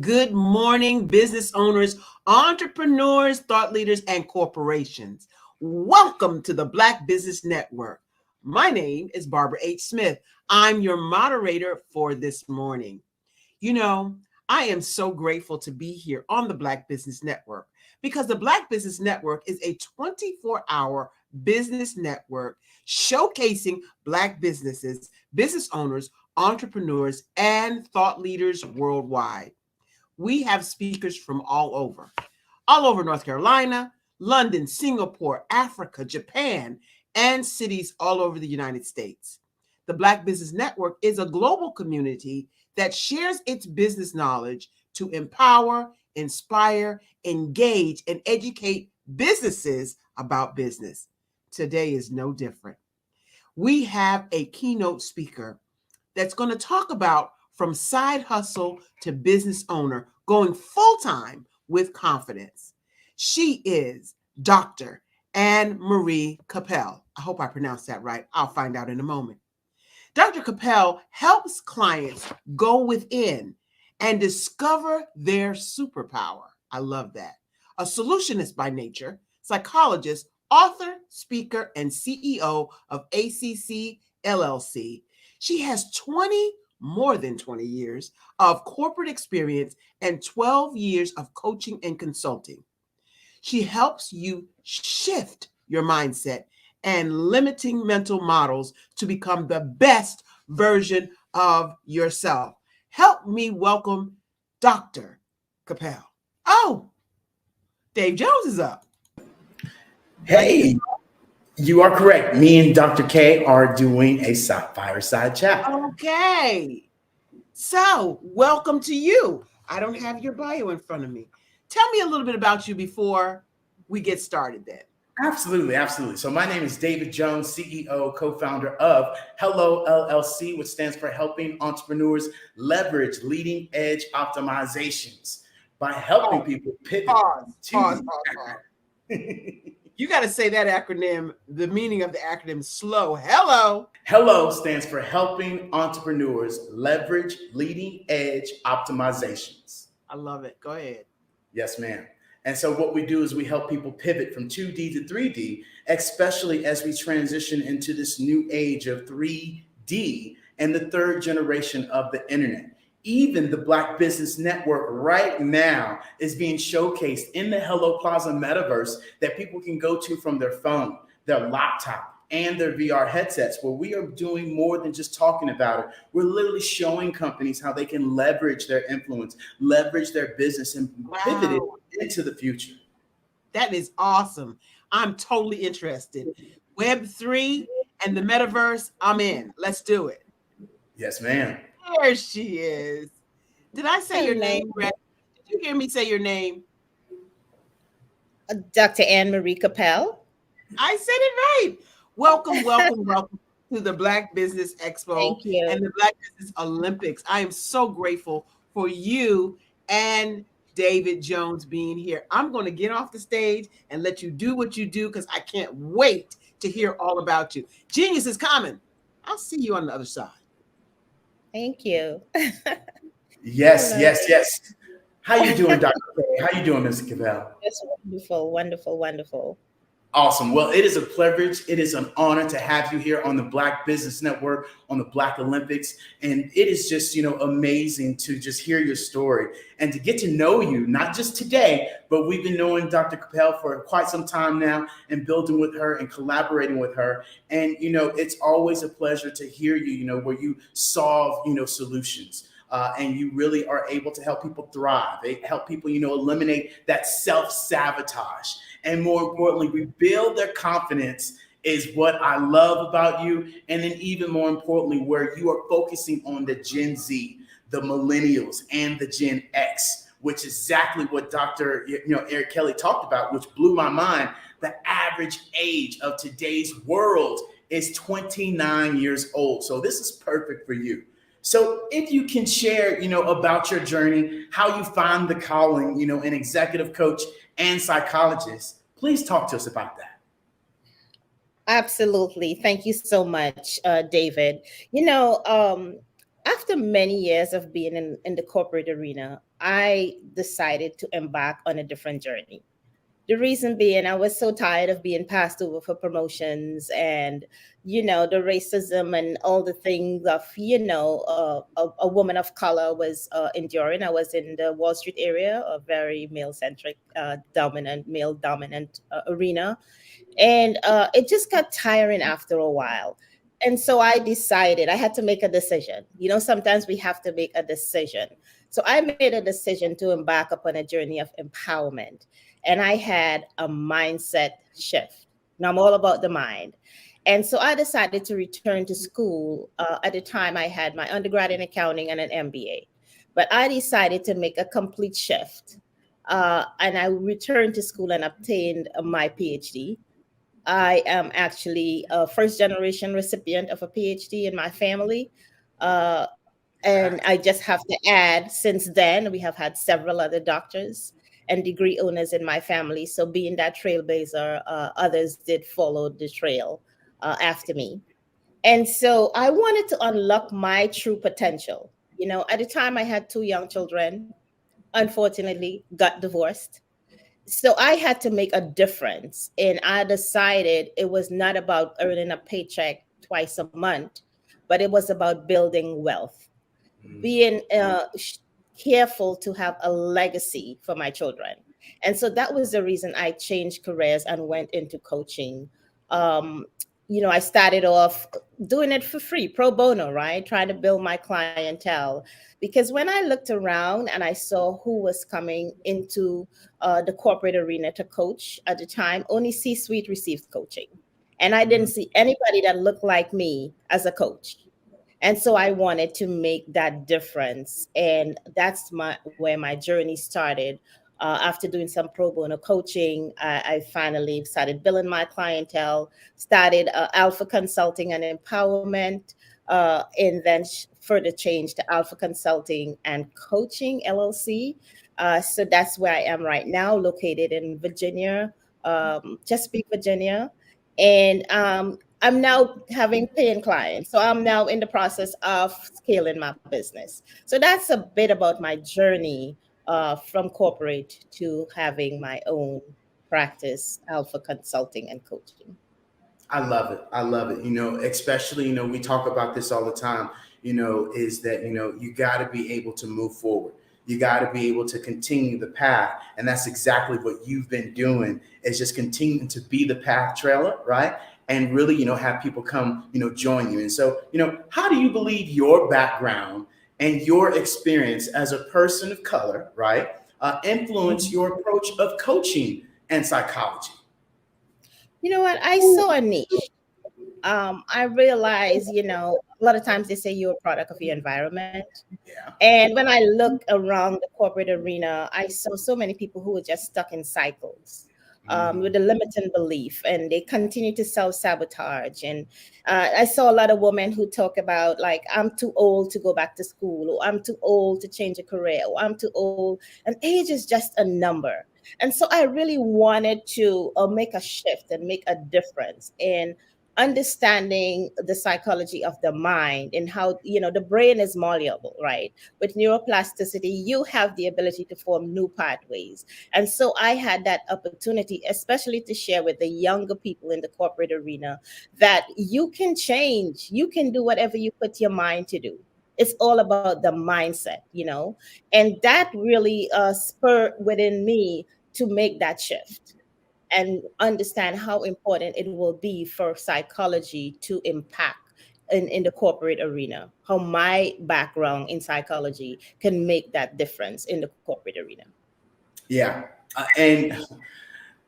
Good morning, business owners, entrepreneurs, thought leaders, and corporations. Welcome to the Black Business Network. My name is Barbara H. Smith. I'm your moderator for this morning. You know, I am so grateful to be here on the Black Business Network because the Black Business Network is a 24-hour business network showcasing Black businesses, business owners, entrepreneurs, and thought leaders worldwide. We have speakers from all over North Carolina, London, Singapore, Africa, Japan, and cities all over the United States. The Black Business Network is a global community that shares its business knowledge to empower, inspire, engage, and educate businesses about business. Today is no different. We have a keynote speaker that's going to talk about from side hustle to business owner, going full time with confidence. She is Dr. Anne Marie Capel. I hope I pronounced that right. I'll find out in a moment. Dr. Capel helps clients go within and discover their superpower. I love that. A solutionist by nature, psychologist, author, speaker, and CEO of ACC LLC. She has more than 20 years of corporate experience and 12 years of coaching and consulting. She helps you shift your mindset and limiting mental models to become the best version of yourself. Help me welcome Dr. Capel. Oh, Dave Jones is up. Hey, you are correct. Me and Dr. K are doing a fireside chat. Okay. So, welcome to you. I don't have your bio in front of me. Tell me a little bit about you before we get started then. Absolutely. So my name is David Jones, CEO, co-founder of Hello LLC, which stands for Helping Entrepreneurs Leverage Leading Edge Optimizations by helping people pivot. Pause. You got to say that acronym, the meaning of the acronym slow. Hello. Hello stands for Helping Entrepreneurs Leverage Leading Edge Optimizations. I love it. Go ahead. Yes, ma'am. And so what we do is we help people pivot from 2D to 3D, especially as we transition into this new age of 3D and the third generation of the internet. Even the Black Business Network right now is being showcased in the Hello Plaza metaverse that people can go to from their phone, their laptop, and their VR headsets, where we are doing more than just talking about it. We're literally showing companies how they can leverage their influence, leverage their business, and pivot it into the future. That is awesome. I'm totally interested. Web3 and the metaverse, I'm in. Let's do it. Yes, ma'am. There she is. Did I say your name correct? Did you hear me say your name? Dr. Anne Marie Capel. I said it right. Welcome to the Black Business Expo and the Black Business Olympics. I am so grateful for you and David Jones being here. I'm going to get off the stage and let you do what you do because I can't wait to hear all about you. Genius is coming. I'll see you on the other side. Thank you. Yes. How you doing, Dr. K? How you doing, Mr. Capel? That's wonderful. Awesome. Well, it is a privilege. It is an honor to have you here on the Black Business Network, on the Black Olympics. And it is just, amazing to just hear your story and to get to know you, not just today, but we've been knowing Dr. Capel for quite some time now and building with her and collaborating with her. And, it's always a pleasure to hear you, where you solve, solutions. And you really are able to help people thrive. They help people, eliminate that self-sabotage. And more importantly, rebuild their confidence is what I love about you. And then even more importantly, where you are focusing on the Gen Z, the millennials, and the Gen X, which is exactly what Dr. Eric Kelly talked about, which blew my mind. The average age of today's world is 29 years old. So this is perfect for you. So if you can share, about your journey, how you find the calling, an executive coach and psychologist, please talk to us about that. Absolutely. Thank you so much, David. After many years of being in the corporate arena, I decided to embark on a different journey. The reason being, I was so tired of being passed over for promotions and, the racism and all the things of, a woman of color was enduring. I was in the Wall Street area, a very male centric, male dominant arena, and it just got tiring after a while. And so I decided I had to make a decision. Sometimes we have to make a decision. So I made a decision to embark upon a journey of empowerment. And I had a mindset shift. Now I'm all about the mind. And so I decided to return to school. At the time, I had my undergrad in accounting and an MBA. But I decided to make a complete shift. And I returned to school and obtained my PhD. I am actually a first generation recipient of a PhD in my family. Uh, and I just have to add, since then, we have had several other doctors and degree owners in my family. So, being that trailblazer, others did follow the trail after me. And so, I wanted to unlock my true potential. At the time, I had two young children, unfortunately, got divorced. So I had to make a difference. And I decided it was not about earning a paycheck twice a month, but it was about building wealth, being careful to have a legacy for my children. And so that was the reason I changed careers and went into coaching. Um, I started off doing it for free, pro bono, right? Trying to build my clientele. Because when I looked around and I saw who was coming into the corporate arena to coach at the time, only C suite received coaching. And I didn't see anybody that looked like me as a coach. And so I wanted to make that difference. And that's where my journey started. After doing some pro bono coaching, I finally started building my clientele, started Alpha Consulting and Empowerment, and then further changed to Alpha Consulting and Coaching LLC. So that's where I am right now, located in Virginia, Chesapeake, Virginia. And I'm now having paying clients. So I'm now in the process of scaling my business. So that's a bit about my journey from corporate to having my own practice, Alpha Consulting and Coaching. I love it. I love it. Especially, we talk about this all the time, is that, you got to be able to move forward. You got to be able to continue the path. And that's exactly what you've been doing, is just continuing to be the path trailer, right? And really, have people come, join you. And so, how do you believe your background and your experience as a person of color, right, influence your approach of coaching and psychology? You know what? I saw a niche. I realized, a lot of times they say you're a product of your environment. Yeah. And when I look around the corporate arena, I saw so many people who were just stuck in cycles with a limiting belief, and they continue to self sabotage. And I saw a lot of women who talk about, like, I'm too old to go back to school, or I'm too old to change a career, or I'm too old. And age is just a number. And so I really wanted to make a shift and make a difference in understanding the psychology of the mind and how the brain is malleable, right? With neuroplasticity, you have the ability to form new pathways. And so I had that opportunity, especially to share with the younger people in the corporate arena, that you can change, you can do whatever you put your mind to do. It's all about the mindset. And that really spurred within me to make that shift and understand how important it will be for psychology to impact in the corporate arena, how my background in psychology can make that difference in the corporate arena. Yeah. And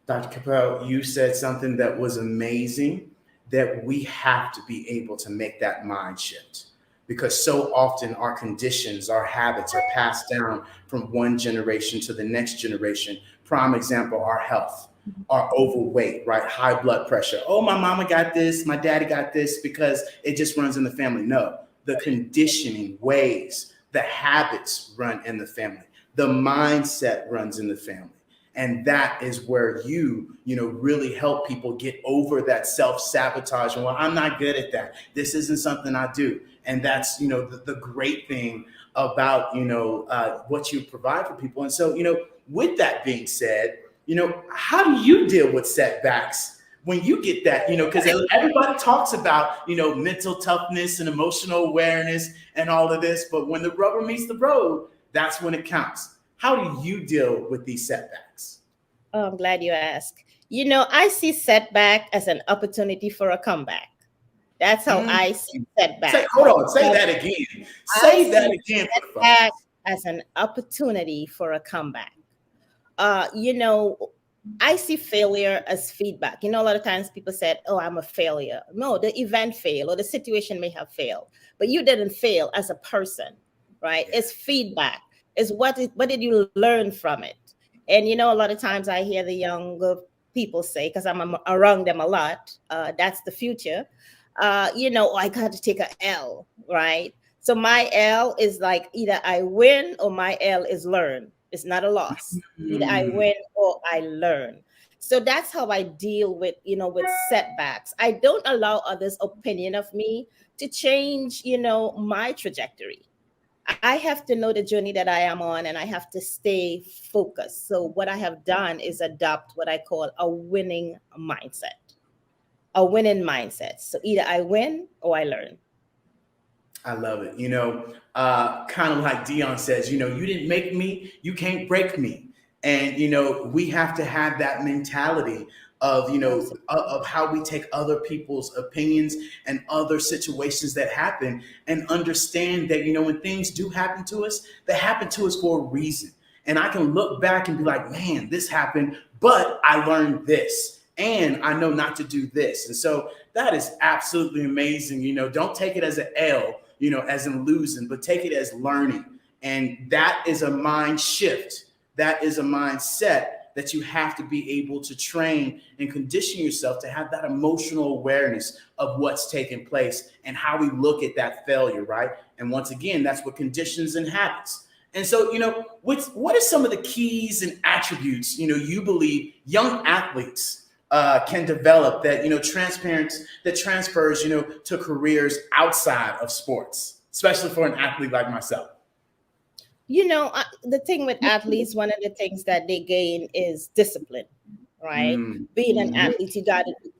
Dr. Capel, you said something that was amazing, that we have to be able to make that mind shift, because so often our conditions, our habits are passed down from one generation to the next generation. Prime example, our health, our overweight, right? High blood pressure. Oh, my mama got this, my daddy got this, because it just runs in the family. No, the conditioning ways, the habits run in the family, the mindset runs in the family. And that is where you know, really help people get over that self-sabotage. Well, I'm not good at that. This isn't something I do. And that's, you know, the great thing about, you know, what you provide for people. And so, you know, with that being said, you know, how do you deal with setbacks when you get that, you know, because everybody talks about, you know, mental toughness and emotional awareness and all of this, but when the rubber meets the road, that's when it counts. How do you deal with these setbacks? Oh, I'm glad you asked. I see setback as an opportunity for a comeback. That's how Mm. I see Say, setback. hold on, say Uh, that again. I Say that see again for the setback folks. as an opportunity for a comeback. uh you know I see failure as feedback. A lot of times people said, oh, I'm a failure. No, the event failed or the situation may have failed, but you didn't fail as a person, right? Yeah. It's feedback. Is what did you learn from it? And a lot of times I hear the younger people say, because I'm around them a lot, that's the future. Oh, I got to take a L, right? So my L is like either I win or my L is learn. It's not a loss. Either I Mm. win or I learn. So that's how I deal with setbacks. I don't allow others' opinion of me to change, my trajectory. I have to know the journey that I am on, and I have to stay focused. So what I have done is adopt what I call a winning mindset. A winning mindset. So either I win or I learn. I love it. You know, kind of like Dion says, you know, you didn't make me, you can't break me. And, you know, we have to have that mentality of, you know, of how we take other people's opinions and other situations that happen and understand that, you know, when things do happen to us, they happen to us for a reason. And I can look back and be like, man, this happened, but I learned this. And I know not to do this. And so that is absolutely amazing. You know, don't take it as an L, you know, as in losing, but take it as learning. And that is a mind shift. That is a mindset that you have to be able to train and condition yourself to have that emotional awareness of what's taking place and how we look at that failure, right? And once again, that's what conditions and habits. And so, you know, what are some of the keys and attributes, you know, you believe young athletes can develop that, you know, that transfers, you know, to careers outside of sports, especially for an athlete like myself? The thing with athletes, one of the things that they gain is discipline, right? Mm, Being an mhm. athlete,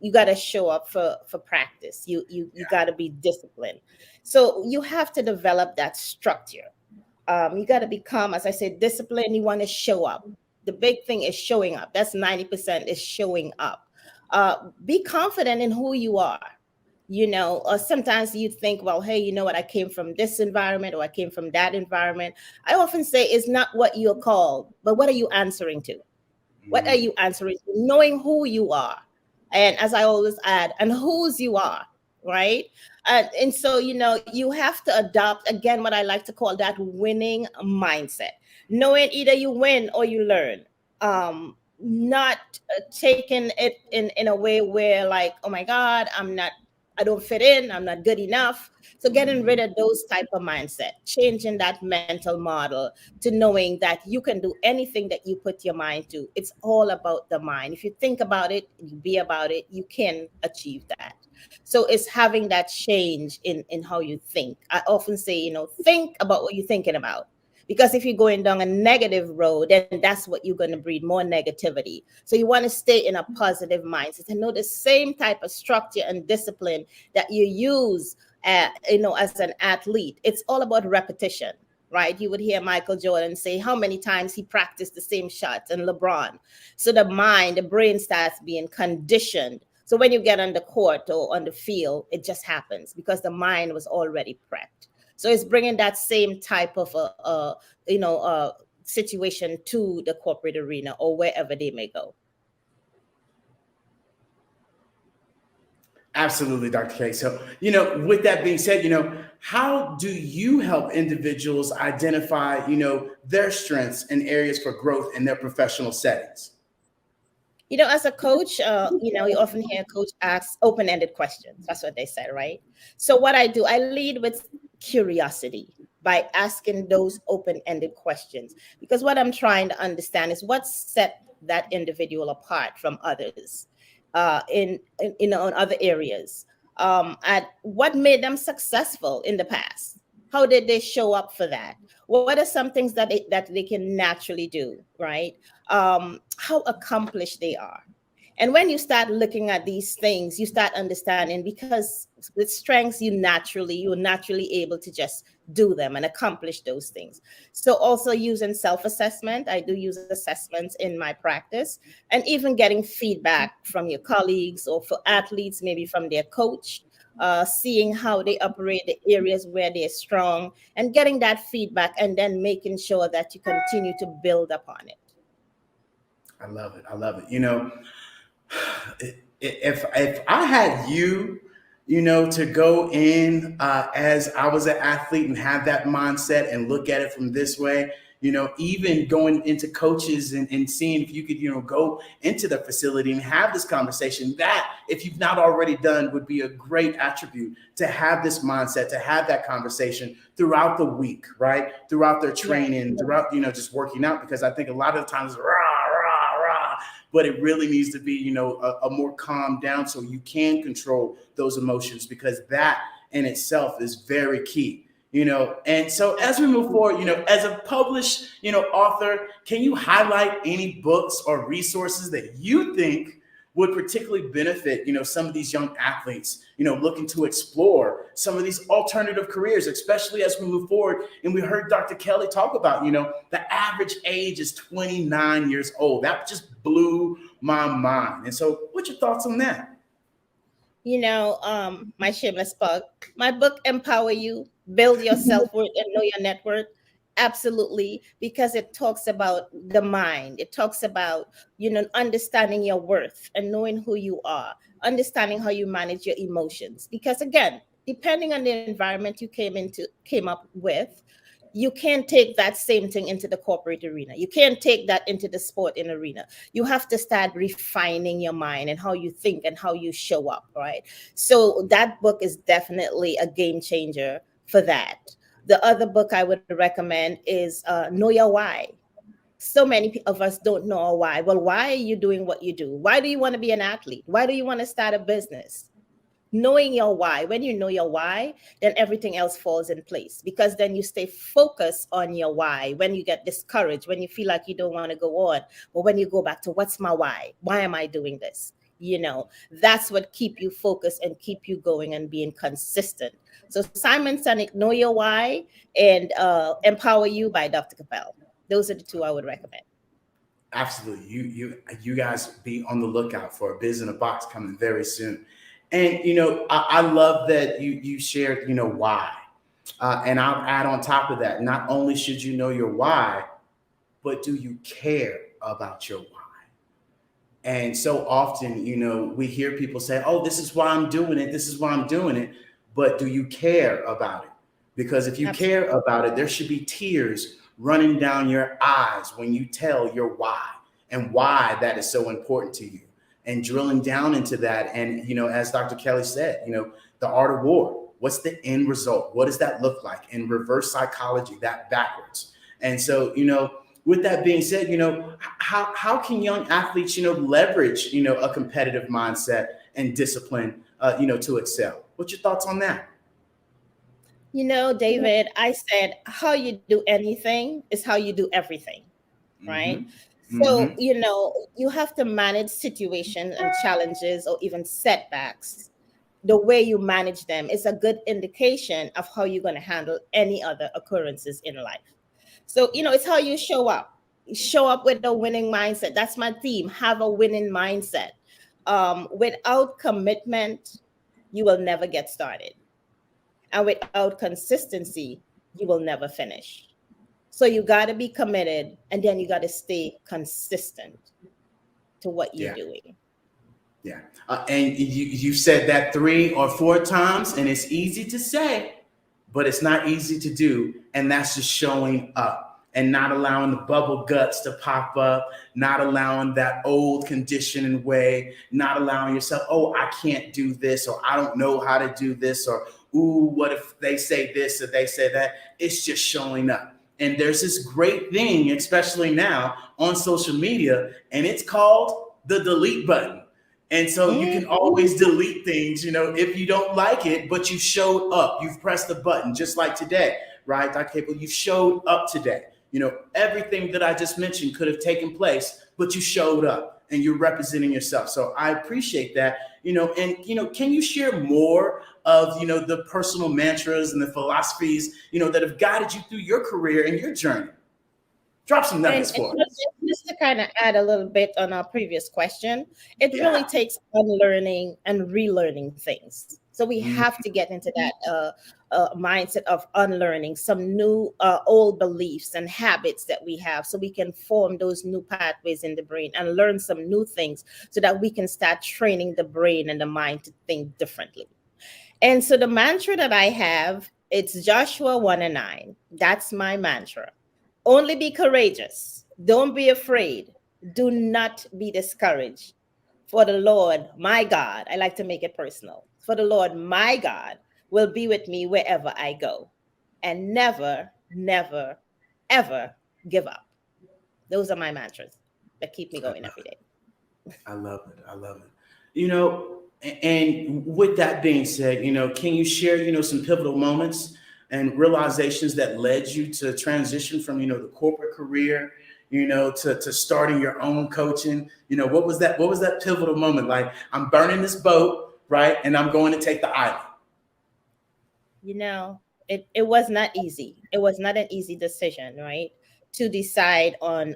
you gotta show up for practice. You gotta be disciplined. So you have to develop that structure. You gotta become, as I said, disciplined. You want to show up. The big thing is showing up. That's 90% is showing up. Be confident in who you are. Or sometimes you think, well, hey, you know what, I came from this environment or I came from that environment. I often say it's not what you're called, but what are you answering to? What are Mm. you answering to? Knowing who you are. And as I always add, and whose you are, right? And so, you have to adopt, again, what I like to call that winning mindset. Knowing either you win or you learn. Not taking it in a way where, like, oh my God, I don't fit in, I'm not good enough. So getting rid of those type of mindset, changing that mental model to knowing that you can do anything that you put your mind to. It's all about the mind. If you think about it, you be about it, you can achieve that. So it's having that change in how you think. I often say, think about what you're thinking about. Because if you're going down a negative road, then that's what you're going to breed, more negativity. So you want to stay in a positive mindset and know the same type of structure and discipline that you use, as an athlete. It's all about repetition, right? You would hear Michael Jordan say how many times he practiced the same shots, and LeBron. So the brain starts being conditioned. So when you get on the court or on the field, it just happens because the mind was already prepped. So it's bringing that same type of situation to the corporate arena or wherever they may go. Absolutely, Dr. K. So, you know, with that being said, you know, how do you help individuals identify, you know, their strengths and areas for growth in their professional settings? As a coach, you often hear a coach ask open-ended questions. That's what they say, right? So what I do, I lead with curiosity by asking those open-ended questions, because what I'm trying to understand is what set that individual apart from others in other areas. At what made them successful in the past? How did they show up for that? What are some things that they can naturally do, right? How accomplished they are. And when you start looking at these things, you start understanding, because with strengths, you're naturally able to just do them and accomplish those things. So also using self-assessment, I do use assessments in my practice, and even getting feedback from your colleagues, or for athletes, maybe from their coach, seeing how they operate, the areas where they're strong, and getting that feedback, and then making sure that you continue to build upon it. I love it. I love it. If I had to go in as I was an athlete and have that mindset and look at it from this way, even going into coaches and seeing if you could, go into the facility and have this conversation, that if you've not already done, would be a great attribute to have this mindset, to have that conversation throughout the week, right? Throughout their training, throughout, just working out, because I think a lot of the times, but it really needs to be, a more calm down, so you can control those emotions, because that in itself is very key, And so as we move forward, as a published, author, can you highlight any books or resources that you think would particularly benefit, some of these young athletes, looking to explore some of these alternative careers, especially as we move forward? And we heard Dr. Kelly talk about, the average age is 29 years old. That just blew my mind. And so what's your thoughts on that? My shameless plug, my book, Empower You, Build Your Self-Worth and Know Your Net Worth. Absolutely, because it talks about the mind. It talks about, understanding your worth and knowing who you are, understanding how you manage your emotions. Because again, depending on the environment you came up with, you can't take that same thing into the corporate arena. You can't take that into the sporting arena. You have to start refining your mind and how you think and how you show up, right? So that book is definitely a game changer for that. The other book I would recommend is Know Your Why. So many of us don't know our why. Well, why are you doing what you do? Why do you want to be an athlete? Why do you want to start a business? Knowing your why. When you know your why, then everything else falls in place, because then you stay focused on your why. When you get discouraged, when you feel like you don't want to go on, but when you go back to what's my why? Why am I doing this? That's what keep you focused and keep you going and being consistent. So Simon Sinek, Know Your Why, and Empower You by Dr. Capel. Those are the two I would recommend. Absolutely. You guys be on the lookout for a Biz in a Box coming very soon. And, I love that you shared, why. And I'll add on top of that, not only should you know your why, but do you care about your why? And so often, we hear people say, oh, this is why I'm doing it. This is why I'm doing it. But do you care about it? Because if you Absolutely. care about it, there should be tears running down your eyes when you tell your why and why that is so important to you. And drilling down into that. And, as Dr. Kelly said, the art of war. What's the end result? What does that look like? In reverse psychology, that backwards. And so, with that being said, how can young athletes, leverage, a competitive mindset and discipline, to excel? What's your thoughts on that? David, I said, how you do anything is how you do everything, right? Mm-hmm. So, Mm-hmm. you have to manage situations and challenges or even setbacks. The way you manage them is a good indication of how you're going to handle any other occurrences in life. So, it's how you show up. You show up with a winning mindset. That's my theme. Have a winning mindset. Without commitment, you will never get started. And without consistency, you will never finish. So you got to be committed, and then you got to stay consistent to what you're Yeah. doing. Yeah. And you said that 3 or 4 times, and it's easy to say, but it's not easy to do. And that's just showing up and not allowing the bubble guts to pop up, not allowing that old conditioning way, not allowing yourself, oh, I can't do this, or I don't know how to do this, or, ooh, what if they say this or they say that? It's just showing up. And there's this great thing, especially now on social media, and it's called the delete button. And so you can always delete things, if you don't like it, but you showed up. You've pressed the button, just like today, right, Dr. Capel? You showed up today. Everything that I just mentioned could have taken place, but you showed up and you're representing yourself. So I appreciate that, and, can you share more of, the personal mantras and the philosophies, that have guided you through your career and your journey? Drop some nuggets for us. Just to kind of add a little bit on our previous question, it really takes unlearning and relearning things. So we have to get into that mindset of unlearning some new old beliefs and habits that we have, so we can form those new pathways in the brain and learn some new things, so that we can start training the brain and the mind to think differently. And so the mantra that I have, it's Joshua 1:9. That's my mantra. Only be courageous. Don't be afraid. Do not be discouraged. For the Lord, my God, I like to make it personal. For the Lord, my God, will be with me wherever I go. And never, never, ever give up. Those are my mantras that keep me going every day. I love it. I love it. And with that being said, can you share, some pivotal moments and realizations that led you to transition from, the corporate career, to starting your own coaching? What was that pivotal moment? Like, I'm burning this boat, right? And I'm going to take the island. It was not easy. It was not an easy decision, right? To decide on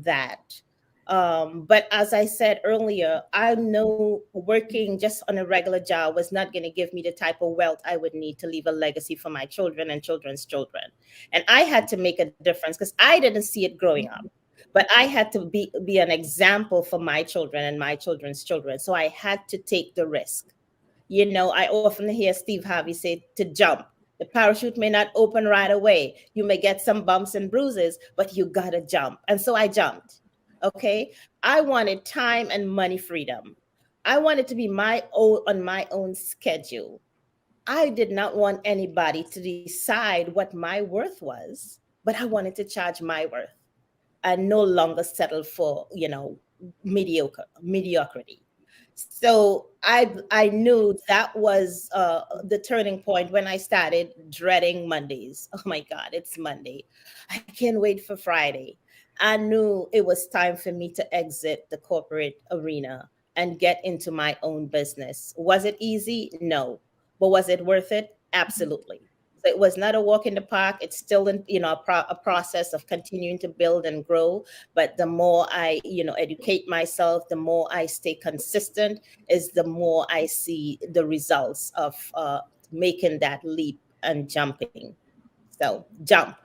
that. But as I said earlier, I know working just on a regular job was not going to give me the type of wealth I would need to leave a legacy for my children and children's children. And I had to make a difference, because I didn't see it growing up. But I had to be an example for my children and my children's children. So I had to take the risk. I often hear Steve Harvey say to jump. The parachute may not open right away. You may get some bumps and bruises, but you got to jump. And so I jumped. Okay. I wanted time and money freedom. I wanted to be on my own schedule. I did not want anybody to decide what my worth was, but I wanted to charge my worth and no longer settle for, mediocrity. So I knew that was the turning point when I started dreading Mondays. Oh my God, it's Monday. I can't wait for Friday. I knew it was time for me to exit the corporate arena and get into my own business. Was it easy? No. But was it worth it? Absolutely. So it was not a walk in the park. It's still a process of continuing to build and grow. But the more I educate myself, the more I stay consistent, is the more I see the results of making that leap and jumping. So jump.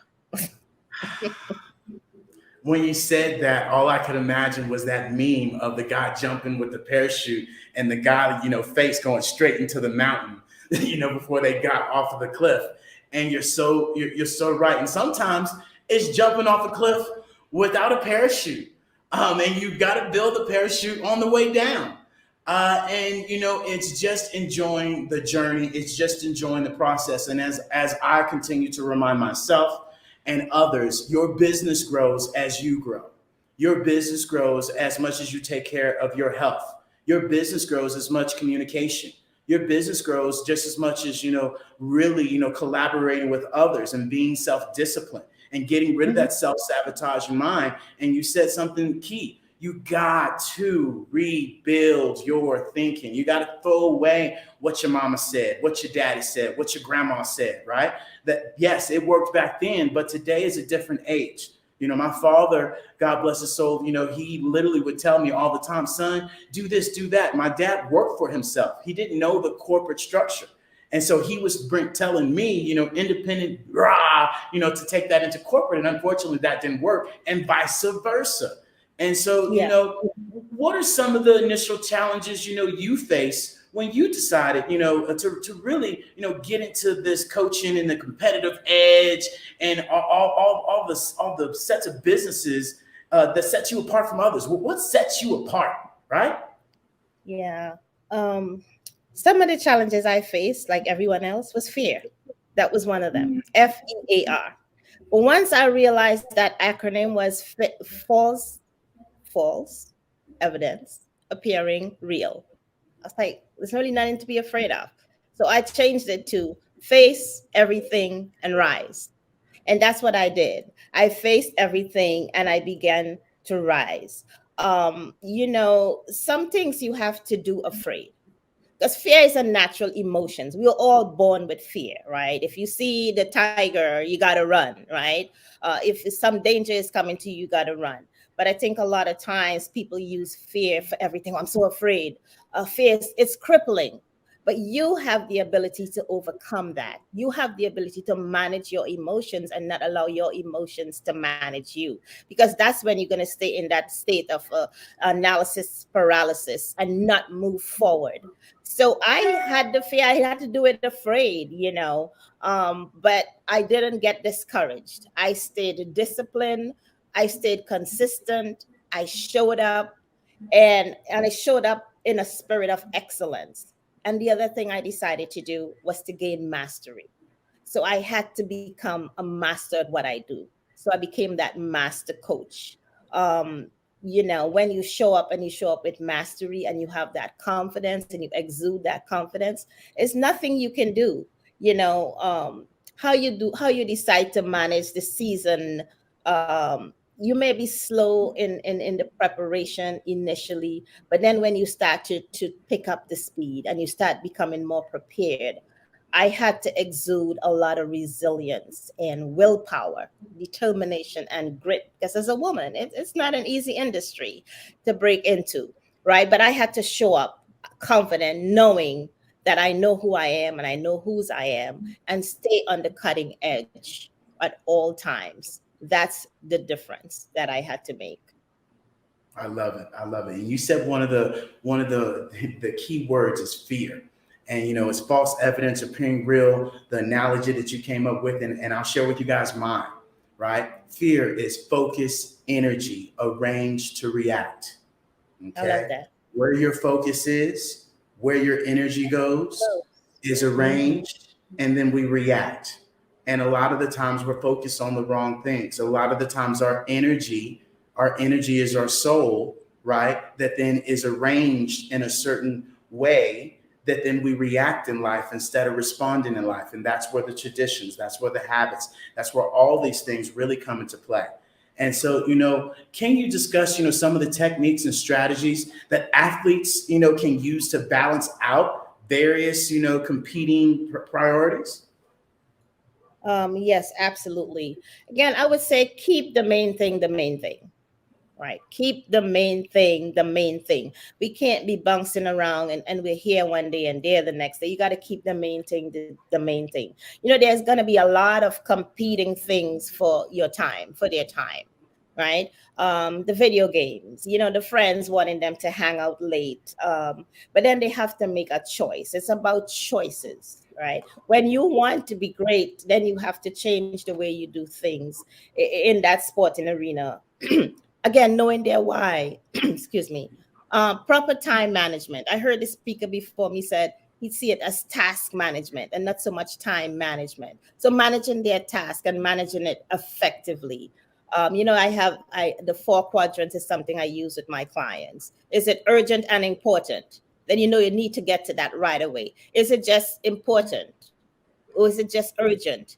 When you said that, all I could imagine was that meme of the guy jumping with the parachute and the guy, face going straight into the mountain, before they got off of the cliff. And you're so right. And sometimes it's jumping off a cliff without a parachute. And you got to build a parachute on the way down. And it's just enjoying the journey. It's just enjoying the process. And as I continue to remind myself and others, your business grows as you grow. Your business grows as much as you take care of your health. Your business grows as much communication. Your business grows just as much as, really, collaborating with others and being self-disciplined and getting rid of that self-sabotaging mind. And you said something key. You got to rebuild your thinking. You got to throw away what your mama said, what your daddy said, what your grandma said, right? That, yes, it worked back then, but today is a different age. My father, God bless his soul, he literally would tell me all the time, son, do this, do that. My dad worked for himself. He didn't know the corporate structure. And so he was telling me, independent, to take that into corporate. And unfortunately, that didn't work, and vice versa. And so, what are some of the initial challenges, you face when you decided, to really, get into this coaching and the competitive edge and all the sets of businesses that set you apart from others? What sets you apart, right? Yeah. Some of the challenges I faced, like everyone else, was fear. That was one of them. FEAR. Once I realized that acronym was false evidence appearing real. I was like, there's really nothing to be afraid of. So I changed it to face everything and rise. And that's what I did. I faced everything and I began to rise. Some things you have to do afraid, because fear is a natural emotion. We're all born with fear, right? If you see the tiger, you got to run, right? If some danger is coming to you, you got to run. But I think a lot of times people use fear for everything. I'm so afraid. Fear it's crippling. But you have the ability to overcome that. You have the ability to manage your emotions and not allow your emotions to manage you, because that's when you're going to stay in that state of analysis paralysis and not move forward. So I had the fear. I had to do it afraid, but I didn't get discouraged. I stayed disciplined. I stayed consistent. I showed up, and I showed up in a spirit of excellence. And the other thing I decided to do was to gain mastery. So I had to become a master at what I do. So I became that master coach. Um, when you show up and you show up with mastery and you have that confidence and you exude that confidence, it's nothing you can do. How you decide to manage the season. You may be slow in the preparation initially, but then when you start to pick up the speed and you start becoming more prepared, I had to exude a lot of resilience and willpower, determination, and grit. Because as a woman, it's not an easy industry to break into, right? But I had to show up confident, knowing that I know who I am and I know whose I am, and stay on the cutting edge at all times. That's the difference that I had to make. I love it. I love it. And you said one of the the key words is fear. And it's false evidence appearing real, the analogy that you came up with, and I'll share with you guys mine, right? Fear is focus, energy, arranged to react. I love Okay. that. Where your focus is, where your energy goes, is Mhm. arranged, and then we react. And a lot of the times we're focused on the wrong things. A lot of the times our energy is our soul, right? That then is arranged in a certain way that then we react in life instead of responding in life. And that's where the traditions, that's where the habits, that's where all these things really come into play. And so, can you discuss, some of the techniques and strategies that athletes, can use to balance out various, competing priorities? Yes, absolutely. Again, I would say keep the main thing the main thing, right? Keep the main thing the main thing. We can't be bouncing around and we're here one day and there the next day. You got to keep the main thing the main thing. There's going to be a lot of competing things for your time, for their time, right? The video games, the friends wanting them to hang out late. But then they have to make a choice. It's about choices, right? When you want to be great, then you have to change the way you do things in that sporting arena. Again, knowing their why. Excuse me. Proper time management. I heard the speaker before me said he'd see it as task management and not so much time management. So managing their task and managing it effectively. I the four quadrants is something I use with my clients. Is it urgent and important? Then you need to get to that right away. Is it just important? Or is it just urgent?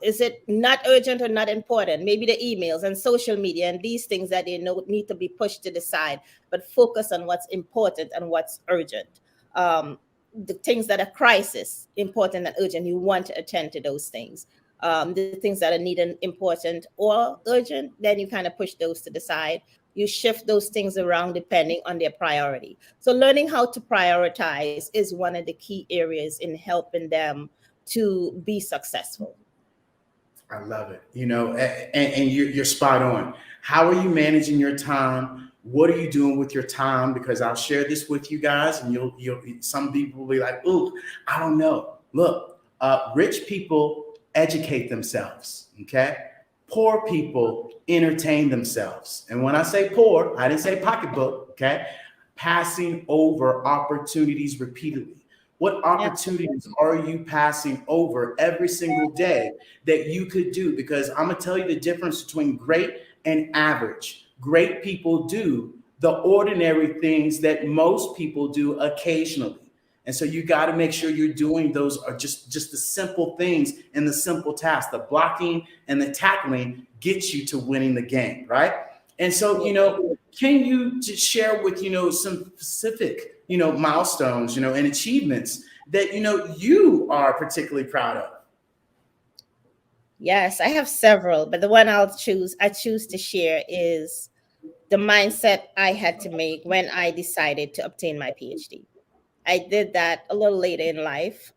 Is it not urgent or not important? Maybe the emails and social media and these things that they know need to be pushed to the side, but focus on what's important and what's urgent. The things that are crisis, important and urgent, you want to attend to those things. The things that are needed, important or urgent, then you kind of push those to the side. You shift those things around depending on their priority. So learning how to prioritize is one of the key areas in helping them to be successful. I love it. And you're spot on. How are you managing your time? What are you doing with your time? Because I'll share this with you guys, and you'll some people will be like, "Ooh, I don't know." Look, rich people educate themselves. Okay, poor people entertain themselves. And when I say poor, I didn't say pocketbook. Okay, passing over opportunities repeatedly. What opportunities are you passing over every single day that you could do? Because I'm going to tell you the difference between great and average. Great people do the ordinary things that most people do occasionally. And so you got to make sure you're doing those are just the simple things and the simple tasks. The blocking and the tackling gets you to winning the game, right? And so, can you just share with, some specific, milestones, and achievements that, you are particularly proud of? Yes, I have several, but the one I choose to share is the mindset I had to make when I decided to obtain my PhD. I did that a little later in life.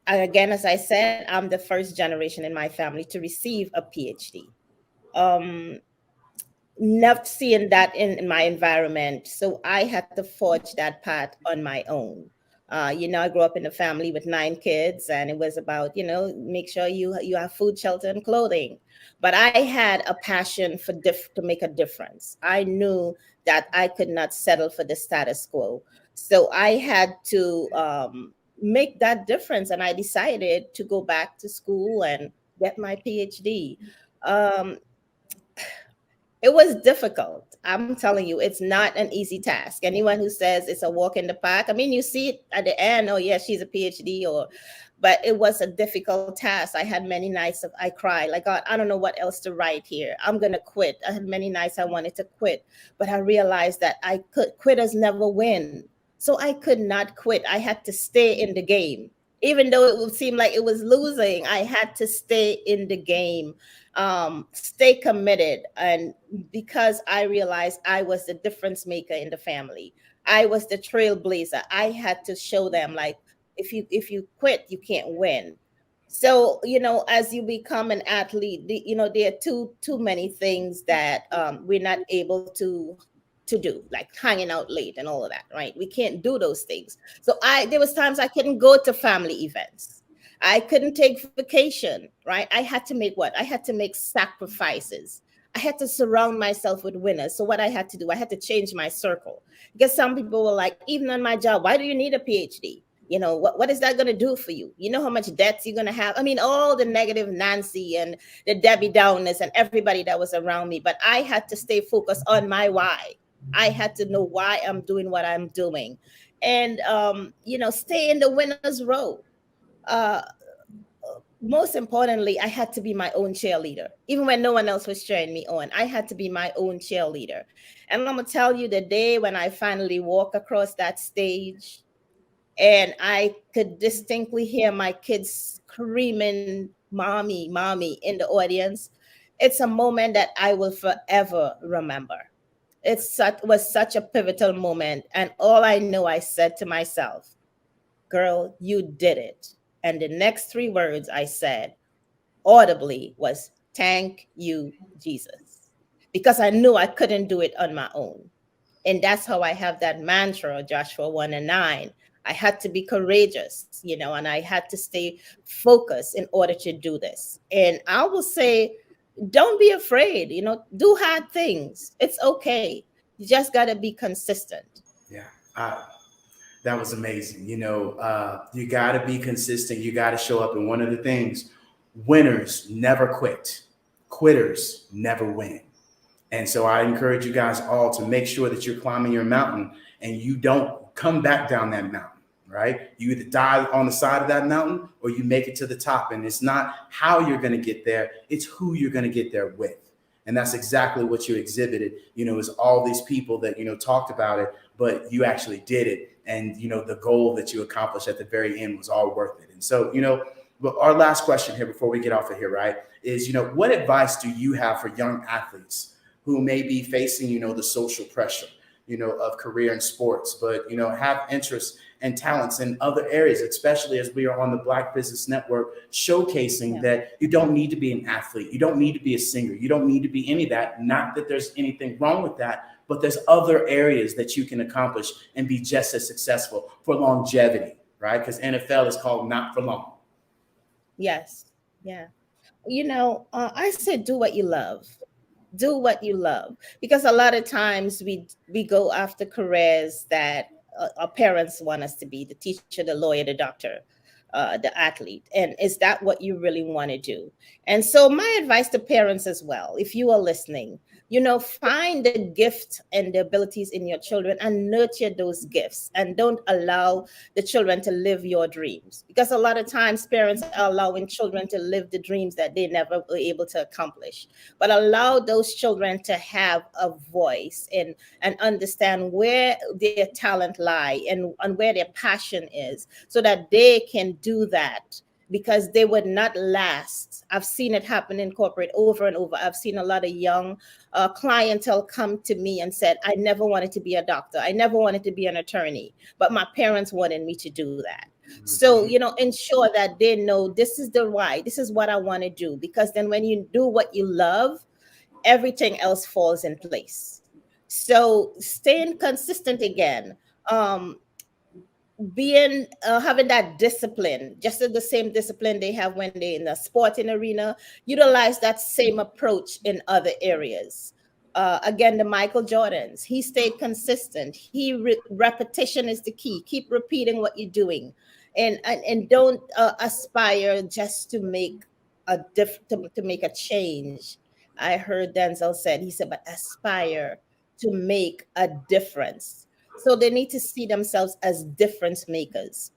Again, as I said, I'm the first generation in my family to receive a PhD. Um, Not seeing that in my environment. So I had to forge that path on my own. I grew up in a family with 9 kids, and it was about, make sure you have food, shelter, and clothing. But I had a passion for to make a difference. I knew that I could not settle for the status quo. So I had to make that difference, and I decided to go back to school and get my PhD. Um, it was difficult. I'm telling you, it's not an easy task. Anyone who says it's a walk in the park, I mean, you see it at the end, oh yeah, she's a PhD, but it was a difficult task. I had many nights of I cried, like, God, I don't know what else to write here. I'm gonna quit. I had many nights I wanted to quit, but I realized that quitters never win. So I could not quit. I had to stay in the game. Even though it would seem like it was losing, I had to stay in the game, stay committed. And because I realized I was the difference maker in the family, I was the trailblazer. I had to show them, like, if you quit, you can't win. So as you become an athlete, there are too many things that we're not able to do, like hanging out late and all of that, right? We can't do those things. So there was times I couldn't go to family events. I couldn't take vacation, right? I had to make what? I had to make sacrifices. I had to surround myself with winners. So what I had to do, I had to change my circle. Because some people were like, even on my job, why do you need a PhD? What is that going to do for you? You know how much debts you're going to have? I mean, all the negative Nancy and the Debbie Downers and everybody that was around me. But I had to stay focused on my why. I had to know why I'm doing what I'm doing, and stay in the winner's row. Uh, Most importantly, I had to be my own cheerleader, even when no one else was cheering me on. I had to be my own cheerleader, and I'm gonna tell you, the day when I finally walk across that stage, and I could distinctly hear my kids screaming, "Mommy, mommy," in the audience. It's a moment that I will forever remember. Was such a pivotal moment. And all I know, I said to myself, girl, you did it. And the next 3 words I said audibly was, thank you, Jesus. Because I knew I couldn't do it on my own. And that's how I have that mantra, Joshua 1:9. I had to be courageous, and I had to stay focused in order to do this. And I will say, don't be afraid, do hard things. It's okay. You just got to be consistent. Yeah. That was amazing. You got to be consistent. You got to show up. And one of the things, winners never quit, quitters never win. And so I encourage you guys all to make sure that you're climbing your mountain and you don't come back down that mountain, right? You either die on the side of that mountain or you make it to the top. And it's not how you're going to get there, it's who you're going to get there with. And that's exactly what you exhibited, is all these people that, talked about it, but you actually did it. And, the goal that you accomplished at the very end was all worth it. And so, but our last question here before we get off of here, right, is, what advice do you have for young athletes who may be facing, the social pressure, of career in sports, but, have interests and talents in other areas, especially as we are on the Black Business Network, showcasing that you don't need to be an athlete. You don't need to be a singer. You don't need to be any of that. Not that there's anything wrong with that, but there's other areas that you can accomplish and be just as successful for longevity, right? Because NFL is called not for long. Yes. Yeah. I said, do what you love. Do what you love, because a lot of times we go after careers that our parents want us to be: the teacher, the lawyer, the doctor, the athlete. And is that what you really want to do? And so my advice to parents as well, if you are listening, find the gift and the abilities in your children and nurture those gifts, and don't allow the children to live your dreams, because a lot of times parents are allowing children to live the dreams that they never were able to accomplish. But allow those children to have a voice and understand where their talent lie, and where their passion is, so that they can do that, because they would not last. I've seen it happen in corporate over and over. I've seen a lot of young clientele come to me and said, I never wanted to be a doctor. I never wanted to be an attorney, but my parents wanted me to do that. So, ensure that they know this is the why. This is what I want to do. Because then when you do what you love, everything else falls in place. So staying consistent again. Being having that discipline, just the same discipline they have when they're in the sporting arena, utilize that same approach in other areas. Again, the Michael Jordans, he stayed consistent. Repetition is the key. Keep repeating what you're doing, and don't aspire just to make to make a change. I heard Denzel said, he said, but aspire to make a difference. So they need to see themselves as difference makers,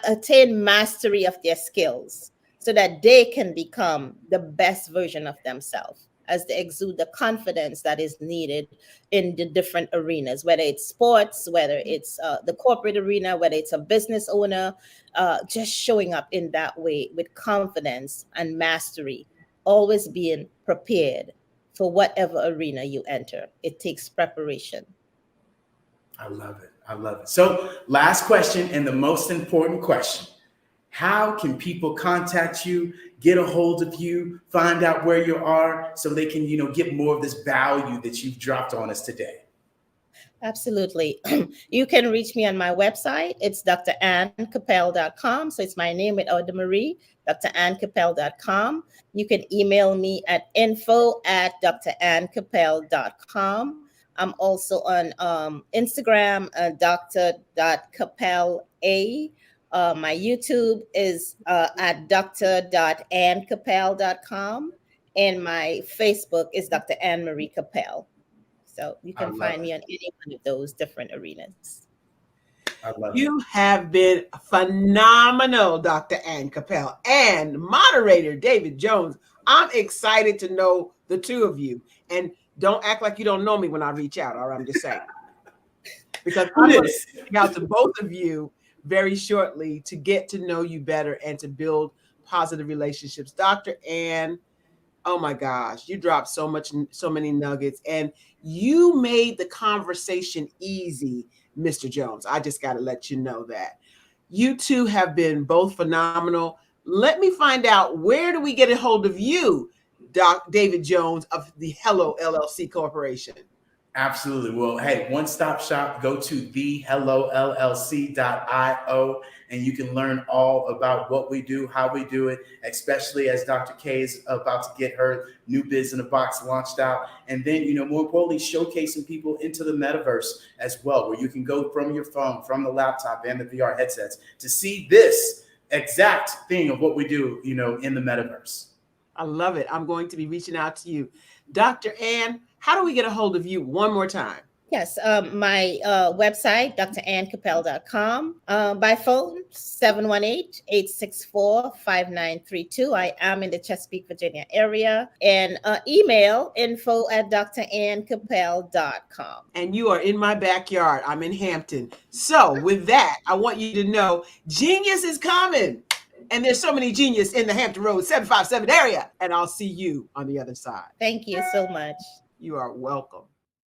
attain mastery of their skills, so that they can become the best version of themselves, as they exude the confidence that is needed in the different arenas, whether it's sports, whether it's the corporate arena, whether it's a business owner, just showing up in that way with confidence and mastery, always being prepared for whatever arena you enter. It takes preparation. I love it. I love it. So last question, and the most important question: how can people contact you, get a hold of you, find out where you are, so they can, get more of this value that you've dropped on us today? Absolutely. You can reach me on my website. It's drannecapel.com. So it's my name without the Marie, drannecapel.com. You can email me at info@drannecapel.com. I'm also on Instagram, dr.capel. My YouTube is at dr.annecapel.com. And my Facebook is Dr. Anne Marie Capel. So you can find me on any one of those different arenas. You have been phenomenal, Dr. Ann Capel, and moderator David Jones. I'm excited to know the two of you. And don't act like you don't know me when I reach out, all right? I'm just saying. Because I'm going to reach out to both of you very shortly to get to know you better and to build positive relationships. Dr. Ann, oh my gosh, you dropped so many nuggets, and you made the conversation easy, Mr. Jones. I just got to let you know that. You two have been both phenomenal. Let me find out, where do we get a hold of you, David Jones of the Hello LLC Corporation? Absolutely. Well, hey, one-stop shop, go to thehellollc.io, and you can learn all about what we do, how we do it, especially as Dr. K is about to get her new Biz in a Box launched out. And then, more importantly, showcasing people into the metaverse as well, where you can go from your phone, from the laptop and the VR headsets to see this exact thing of what we do, in the metaverse. I love it. I'm going to be reaching out to you. Dr. Ann, how do we get a hold of you one more time? Yes, my website, drannecapel.com. By phone, 718-864-5932. I am in the Chesapeake, Virginia area. And email, info@drannecapel.com. And you are in my backyard. I'm in Hampton. So with that, I want you to know genius is coming. And there's so many genius in the Hampton Road 757 area. And I'll see you on the other side. Thank you so much. You are welcome.